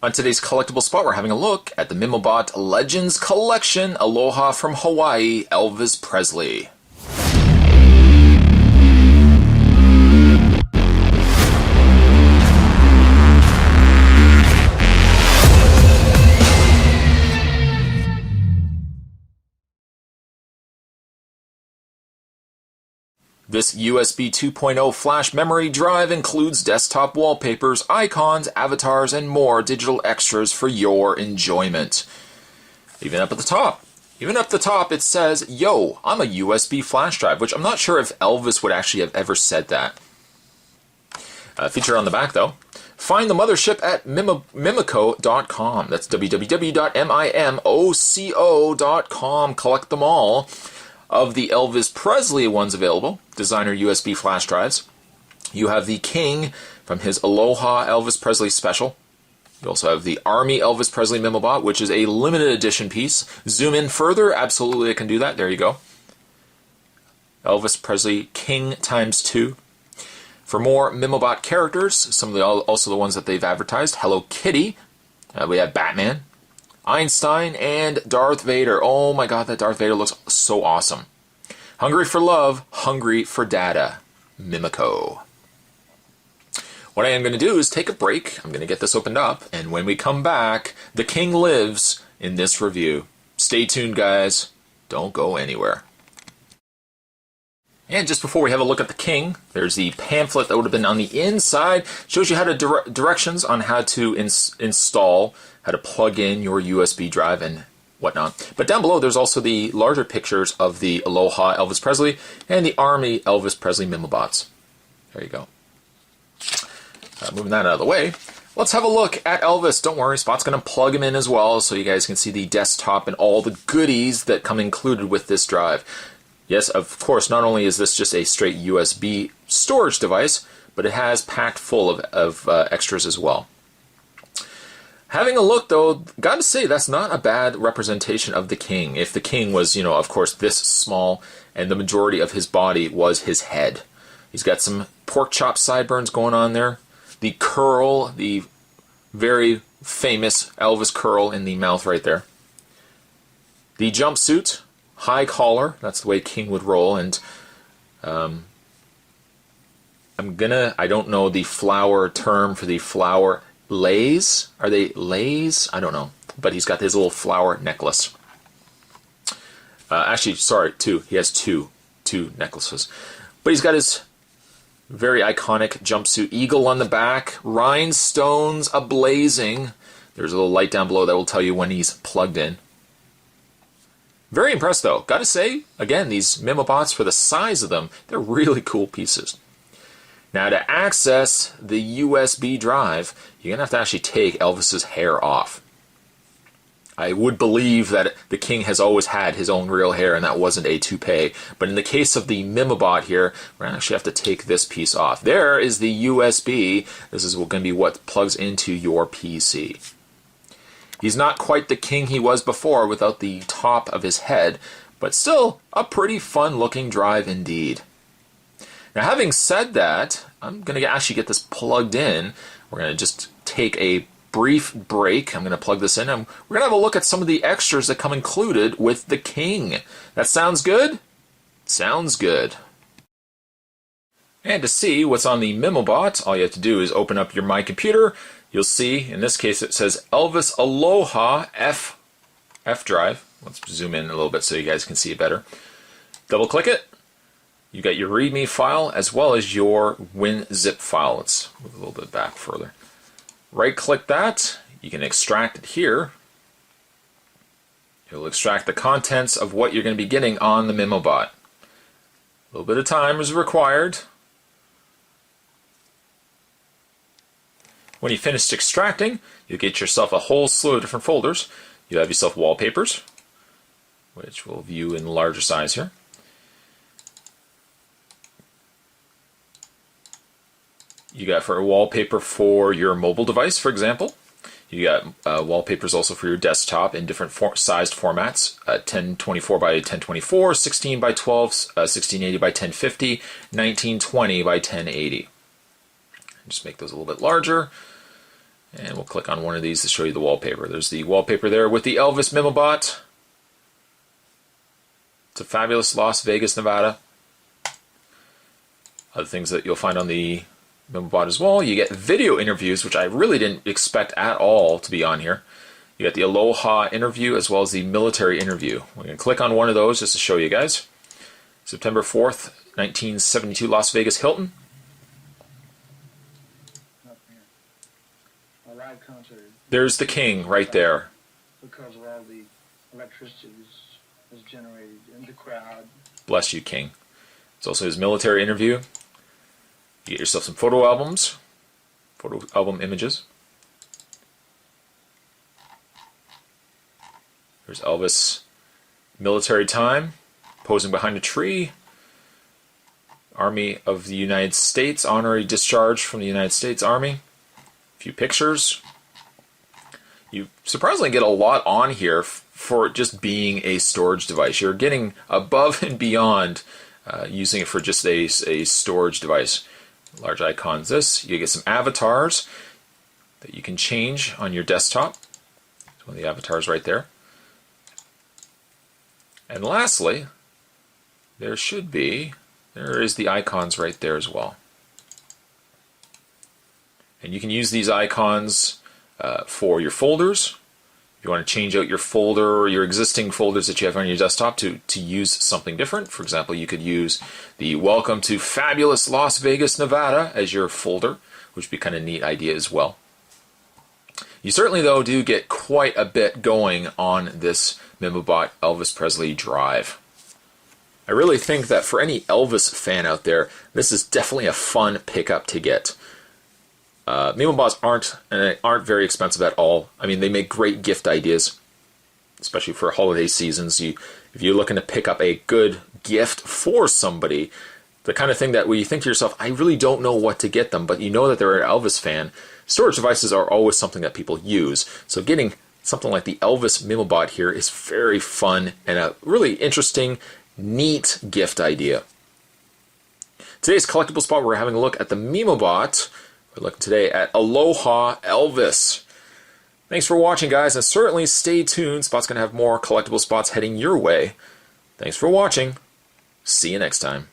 On today's collectible spot, we're having a look at the Mimobot Legends Collection Aloha from Hawaii, Elvis Presley. This USB 2.0 flash memory drive includes desktop wallpapers, icons, avatars, and more digital extras for your enjoyment. Even up at the top, it says, "Yo, I'm a USB flash drive," which I'm not sure if Elvis would actually have ever said that. Feature on the back, though. Find the mothership at Mimoco.com. That's www.mimoco.com. Collect them all. Of the Elvis Presley ones available, designer USB flash drives, you have the King from his Aloha Elvis Presley special. You also have the Army Elvis Presley Mimobot, which is a limited edition piece. Zoom in further, absolutely I can do that. There you go. Elvis Presley King ×2. For more Mimobot characters, some of the also the ones that they've advertised, Hello Kitty, we have Batman, Einstein, and Darth Vader. Oh my god, that Darth Vader looks so awesome. Hungry for love, hungry for data. Mimoco. What I am going to do is take a break. I'm going to get this opened up, and when we come back, the King lives in this review. Stay tuned, guys. Don't go anywhere. And just before we have a look at the King, there's the pamphlet that would have been on the inside. Shows you how to directions on how to install, how to plug in your USB drive and whatnot. But down below, there's also the larger pictures of the Aloha Elvis Presley and the Army Elvis Presley Mimobots. There you go. Moving that out of the way, let's have a look at Elvis. Don't worry, Spot's going to plug him in as well so you guys can see the desktop and all the goodies that come included with this drive. Yes, of course, not only is this just a straight USB storage device, but it has packed full of extras as well. Having a look, though, gotta say, that's not a bad representation of the King. If the King was, of course, this small, and the majority of his body was his head. He's got some pork chop sideburns going on there. The curl, the very famous Elvis curl in the mouth right there. The jumpsuit. High collar, that's the way King would roll, and I don't know the flower term for the flower. Lays? Are they lays? I don't know. But he's got his little flower necklace. Actually, sorry, two. He has two necklaces. But he's got his very iconic jumpsuit eagle on the back, rhinestones ablazing. There's a little light down below that will tell you when he's plugged in. Very impressed, though. Gotta say, again, these Mimobots, for the size of them, they're really cool pieces. Now, to access the USB drive, you're going to have to actually take Elvis's hair off. I would believe that the King has always had his own real hair, and that wasn't a toupee. But in the case of the Mimobot here, we're going to actually have to take this piece off. There is the USB. This is going to be what plugs into your PC. He's not quite the King he was before without the top of his head, but still a pretty fun-looking drive indeed. Now, having said that, I'm going to actually get this plugged in. We're going to just take a brief break. I'm going to plug this in, and we're going to have a look at some of the extras that come included with the King. That sounds good? Sounds good. And to see what's on the Mimobot, all you have to do is open up your My Computer. You'll see, in this case, it says Elvis Aloha F drive. Let's zoom in a little bit so you guys can see it better. Double click it. You got your README file as well as your WinZip file. Let's move a little bit back further. Right click that. You can extract it here. It'll extract the contents of what you're going to be getting on the Mimobot. A little bit of time is required. When you finish extracting, you'll get yourself a whole slew of different folders. You have yourself wallpapers, which we'll view in larger size here. You got for a wallpaper for your mobile device, for example. You got wallpapers also for your desktop in different sized formats. 1024 by 1024, 16 by 12, 1680 by 1050, 1920 by 1080. Just make those a little bit larger. And we'll click on one of these to show you the wallpaper. There's the wallpaper there with the Elvis Mimobot. It's a fabulous Las Vegas, Nevada. Other things that you'll find on the Mimobot as well. You get video interviews, which I really didn't expect at all to be on here. You got the Aloha interview as well as the military interview. We're going to click on one of those just to show you guys. September 4th, 1972, Las Vegas Hilton. A live concert. There's the king right there. Because of all the electricity is generated in the crowd. Bless you, king. It's also his military interview. You get yourself some photo albums, photo album images. There's Elvis military time, posing behind a tree. Army of the United States, honorary discharge from the United States Army. A few pictures. You surprisingly get a lot on here for just being a storage device. You're getting above and beyond using it for just a storage device. Large icons. You get some avatars that you can change on your desktop. One of the avatars right there. And lastly, there is the icons right there as well. And you can use these icons for your folders. If you want to change out your folder or your existing folders that you have on your desktop to use something different. For example, you could use the Welcome to Fabulous Las Vegas, Nevada as your folder, which would be kind of a neat idea as well. You certainly, though, do get quite a bit going on this Mimobot Elvis Presley drive. I really think that for any Elvis fan out there, this is definitely a fun pickup to get. Mimobots aren't very expensive at all. I mean, they make great gift ideas, especially for holiday seasons. If you're looking to pick up a good gift for somebody, the kind of thing that when you think to yourself, I really don't know what to get them, but you know that they're an Elvis fan, storage devices are always something that people use. So getting something like the Elvis Mimobot here is very fun and a really interesting, neat gift idea. Today's collectible spot, we're having a look at the Mimobot. We're looking today at Aloha Elvis. Thanks for watching, guys, and certainly stay tuned. Spot's going to have more collectible spots heading your way. Thanks for watching. See you next time.